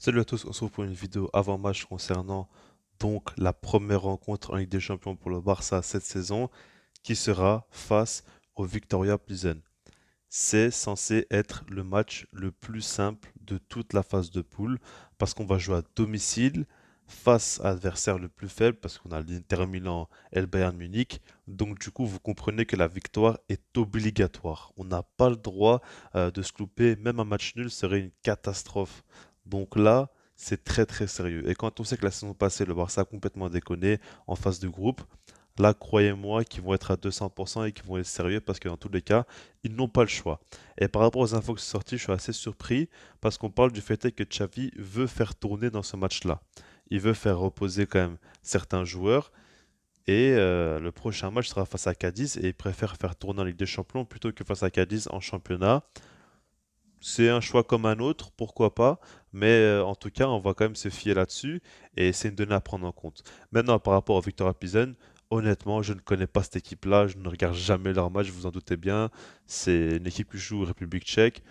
Salut à tous, on se retrouve pour une vidéo avant-match concernant donc la première rencontre en Ligue des Champions pour le Barça cette saison qui sera face au Victoria Plzen. C'est censé être le match le plus simple de toute la phase de poule parce qu'on va jouer à domicile face à l'adversaire le plus faible parce qu'on a l'Inter Milan et le Bayern Munich. Donc du coup, vous comprenez que la victoire est obligatoire. On n'a pas le droit de se louper. Même un match nul serait une catastrophe. Donc là, c'est très très sérieux. Et quand on sait que la saison passée, le Barça a complètement déconné en phase de groupe, là, croyez-moi qu'ils vont être à 200% et qu'ils vont être sérieux parce que dans tous les cas, ils n'ont pas le choix. Et par rapport aux infos qui sont sorties, je suis assez surpris parce qu'on parle du fait que Xavi veut faire tourner dans ce match-là. Il veut faire reposer quand même certains joueurs et le prochain match sera face à Cadiz et il préfère faire tourner en Ligue des Champions plutôt que face à Cadiz en championnat. C'est un choix comme un autre, pourquoi pas, mais en tout cas, on va quand même se fier là-dessus et c'est une donnée à prendre en compte. Maintenant, par rapport au Victoria Pilsen, honnêtement, je ne connais pas cette équipe-là, je ne regarde jamais leur match, vous en doutez bien. C'est une équipe qui joue en République tchèque,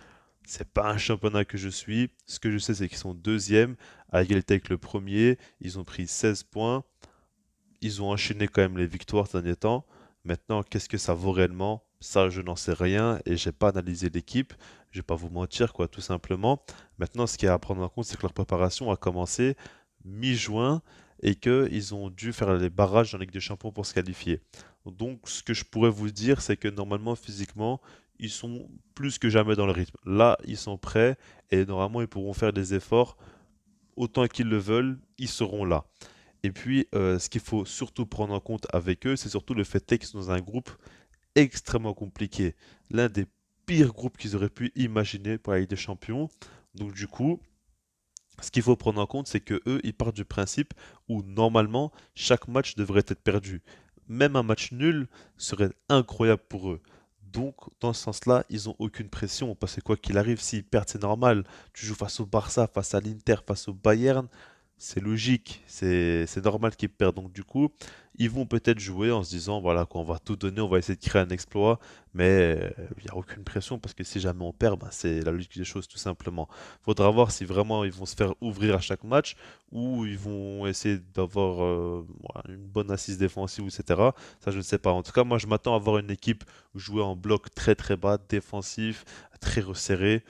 c'est pas un championnat que je suis. Ce que je sais, c'est qu'ils sont deuxième, à égalité avec le premier, ils ont pris 16 points, ils ont enchaîné quand même les victoires ces derniers temps. Maintenant, qu'est-ce que ça vaut réellement? Ça, je n'en sais rien et j'ai pas analysé l'équipe. Je vais pas vous mentir, quoi, tout simplement. Maintenant, ce qu'il y a à prendre en compte, c'est que leur préparation a commencé mi-juin et qu'ils ont dû faire les barrages en Ligue des Champions pour se qualifier. Donc, ce que je pourrais vous dire, c'est que normalement, physiquement, ils sont plus que jamais dans le rythme. Là, ils sont prêts et normalement, ils pourront faire des efforts autant qu'ils le veulent, ils seront là. Et puis, ce qu'il faut surtout prendre en compte avec eux, c'est surtout le fait qu'ils sont dans un groupe extrêmement compliqué. L'un des pires groupes qu'ils auraient pu imaginer pour la Ligue des Champions. Donc, du coup, ce qu'il faut prendre en compte, c'est que eux, ils partent du principe où normalement, chaque match devrait être perdu. Même un match nul serait incroyable pour eux. Donc, dans ce sens-là, ils n'ont aucune pression, parce que quoi qu'il arrive, s'ils perdent, c'est normal. Tu joues face au Barça, face à l'Inter, face au Bayern, c'est logique, c'est normal qu'ils perdent. Donc, du coup, ils vont peut-être jouer en se disant, voilà, qu'on va tout donner, on va essayer de créer un exploit, mais il n'y a aucune pression, parce que si jamais on perd, ben, c'est la logique des choses, tout simplement. Faudra voir si vraiment ils vont se faire ouvrir à chaque match ou ils vont essayer d'avoir voilà, une bonne assise défensive, etc. Ça, je ne sais pas. En tout cas, moi, je m'attends à voir une équipe jouer en bloc très très bas, défensif, très resserré.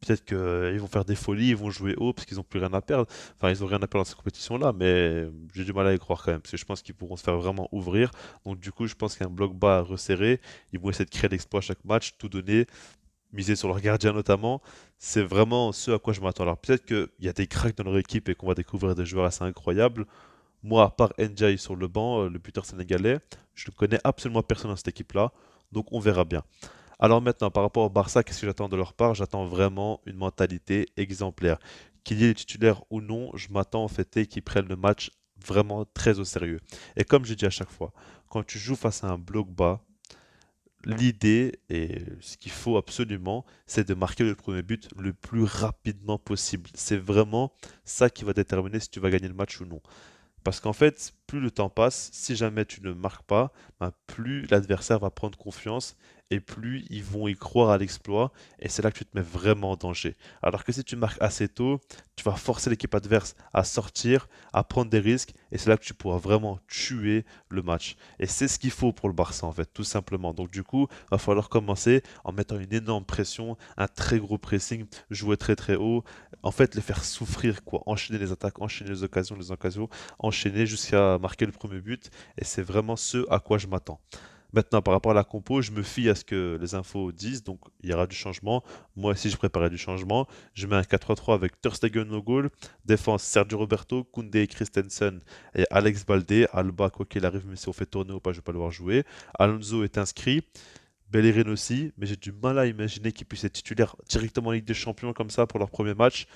Peut-être qu'ils vont faire des folies, ils vont jouer haut parce qu'ils n'ont plus rien à perdre. Enfin, ils n'ont rien à perdre dans cette compétition-là, mais j'ai du mal à y croire quand même parce que je pense qu'ils pourront se faire vraiment ouvrir. Donc, du coup, je pense qu'un bloc bas resserré, ils vont essayer de créer l'exploit à chaque match, tout donner, miser sur leur gardien notamment, c'est vraiment ce à quoi je m'attends. Alors peut-être qu'il y a des cracks dans leur équipe et qu'on va découvrir des joueurs assez incroyables. Moi, à part Ndiaye sur le banc, le buteur sénégalais, je ne connais absolument personne dans cette équipe-là, donc on verra bien. Alors maintenant, par rapport au Barça, qu'est-ce que j'attends de leur part? J'attends vraiment une mentalité exemplaire. Qu'il y ait les titulaires ou non, je m'attends en fait qu'ils prennent le match vraiment très au sérieux. Et comme je dis à chaque fois, quand tu joues face à un bloc bas, l'idée et ce qu'il faut absolument, c'est de marquer le premier but le plus rapidement possible. C'est vraiment ça qui va déterminer si tu vas gagner le match ou non. Parce qu'en fait, plus le temps passe, si jamais tu ne marques pas, ben, plus l'adversaire va prendre confiance et plus ils vont y croire à l'exploit. Et c'est là que tu te mets vraiment en danger. Alors que si tu marques assez tôt, tu vas forcer l'équipe adverse à sortir, à prendre des risques. Et c'est là que tu pourras vraiment tuer le match. Et c'est ce qu'il faut pour le Barça, en fait, tout simplement. Donc du coup, il va falloir commencer en mettant une énorme pression, un très gros pressing, jouer très très haut. En fait, les faire souffrir, quoi. Enchaîner les attaques, enchaîner les occasions enchaîner jusqu'à marquer le premier but. Et c'est vraiment ce à quoi je m'attends. Maintenant, par rapport à la compo, je me fie à ce que les infos disent, donc il y aura du changement. Moi aussi, je préparais du changement. Je mets un 4-3-3 avec Ter Stegen au goal, défense Sergio Roberto, Koundé, Christensen et Alex Baldé. Alba, quoi qu'il arrive, même si on fait tourner ou pas, je ne vais pas le voir jouer. Alonso est inscrit. Bellerin aussi, mais j'ai du mal à imaginer qu'il puisse être titulaire directement en Ligue des Champions comme ça pour leur premier match.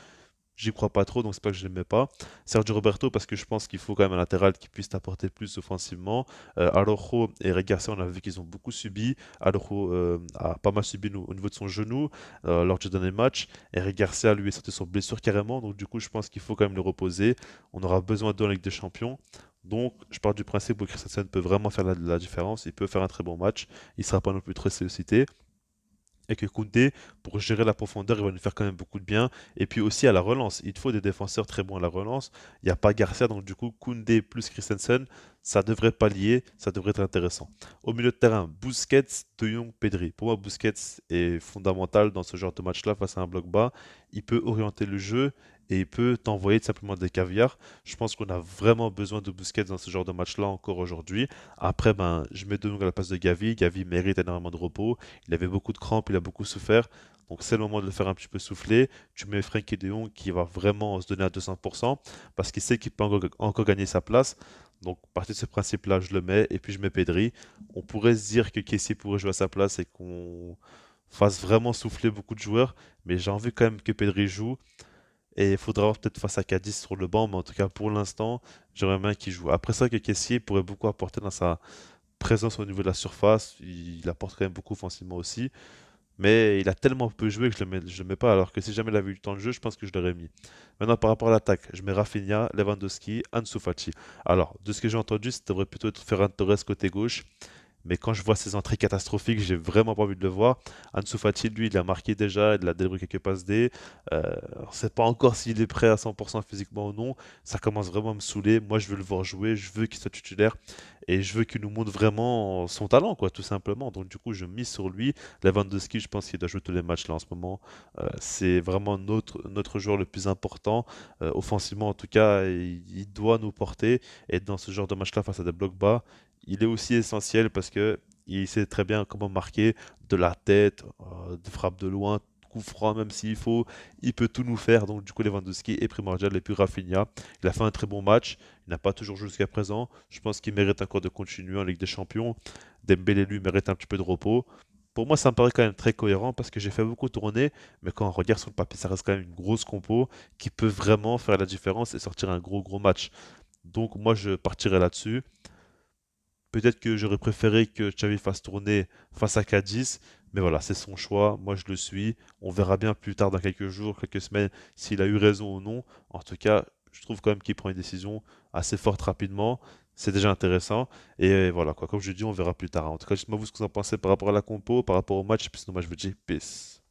J'y crois pas trop, donc c'est pas que je l'aimais pas. Sergio Roberto, parce que je pense qu'il faut quand même un latéral qui puisse t'apporter plus offensivement. Araujo et Eric Garcia, on a vu qu'ils ont beaucoup subi. Araujo a pas mal subi au niveau de son genou lors du dernier match. Eric Garcia, lui, est sorti sur blessure carrément, donc du coup, je pense qu'il faut quand même le reposer. On aura besoin d'eux en Ligue des Champions. Donc, je pars du principe que Christensen peut vraiment faire la différence. Il peut faire un très bon match. Il sera pas non plus très sollicité. et que Koundé, pour gérer la profondeur, il va nous faire quand même beaucoup de bien. Et puis aussi à la relance, il faut des défenseurs très bons à la relance. Il n'y a pas Garcia, donc du coup, Koundé plus Christensen, ça devrait pallier, ça devrait être intéressant. Au milieu de terrain, Busquets, De Jong, Pedri. Pour moi, Busquets est fondamental dans ce genre de match-là face à un bloc bas. Il peut orienter le jeu et il peut t'envoyer tout simplement des caviars. Je pense qu'on a vraiment besoin de Busquets dans ce genre de match-là encore aujourd'hui. Après, ben, je mets De Jong à la place de Gavi. Gavi mérite énormément de repos. Il avait beaucoup de crampes, il a beaucoup souffert. Donc c'est le moment de le faire un petit peu souffler. Tu mets Frenkie de Jong qui va vraiment se donner à 200% parce qu'il sait qu'il peut encore gagner sa place. Donc, à partir de ce principe-là, je le mets et puis je mets Pedri. On pourrait se dire que Kessie pourrait jouer à sa place et qu'on fasse vraiment souffler beaucoup de joueurs, mais j'ai envie quand même que Pedri joue et il faudra voir peut-être face à Cadiz sur le banc, mais en tout cas pour l'instant, j'aimerais bien qu'il joue. Après ça, que Kessie pourrait beaucoup apporter dans sa présence au niveau de la surface, il apporte quand même beaucoup offensivement aussi. Mais il a tellement peu joué que je le mets pas. Alors que si jamais il avait eu du temps de jeu, je pense que je l'aurais mis. Maintenant, par rapport à l'attaque, je mets Rafinha, Lewandowski, Ansu Fati. Alors, de ce que j'ai entendu, ça devrait plutôt être Ferran Torres côté gauche. Mais quand je vois ses entrées catastrophiques, j'ai vraiment pas envie de le voir. Ansu Fati, lui, il a marqué déjà, il a débrouillé quelques passes D. On ne sait pas encore s'il est prêt à 100% physiquement ou non. Ça commence vraiment à me saouler. Moi, je veux le voir jouer, je veux qu'il soit titulaire et je veux qu'il nous montre vraiment son talent, quoi, tout simplement. Donc, du coup, je mise sur lui. Lewandowski, je pense qu'il doit jouer tous les matchs là en ce moment. C'est vraiment notre joueur le plus important. Offensivement, en tout cas, il doit nous porter. Et dans ce genre de match-là, face à des blocs bas, il est aussi essentiel parce que il sait très bien comment marquer de la tête, de frappe de loin, coup franc même s'il faut, il peut tout nous faire. Donc du coup Lewandowski est primordial et puis Rafinha, il a fait un très bon match, il n'a pas toujours joué jusqu'à présent. Je pense qu'il mérite encore de continuer en Ligue des Champions. Dembélé lui mérite un petit peu de repos. Pour moi, ça me paraît quand même très cohérent parce que j'ai fait beaucoup tourner, mais quand on regarde sur le papier, ça reste quand même une grosse compo qui peut vraiment faire la différence et sortir un gros match. Donc moi, je partirai là-dessus. Peut-être que j'aurais préféré que Xavi fasse tourner face à Cadiz, mais voilà, c'est son choix. Moi, je le suis. On verra bien plus tard, dans quelques jours, quelques semaines, s'il a eu raison ou non. En tout cas, je trouve quand même qu'il prend une décision assez forte rapidement. C'est déjà intéressant. Et voilà, quoi. Comme je dis, on verra plus tard. En tout cas, dites-moi vous ce que vous en pensez par rapport à la compo, par rapport au match. Puis sinon, moi, je vous dis peace.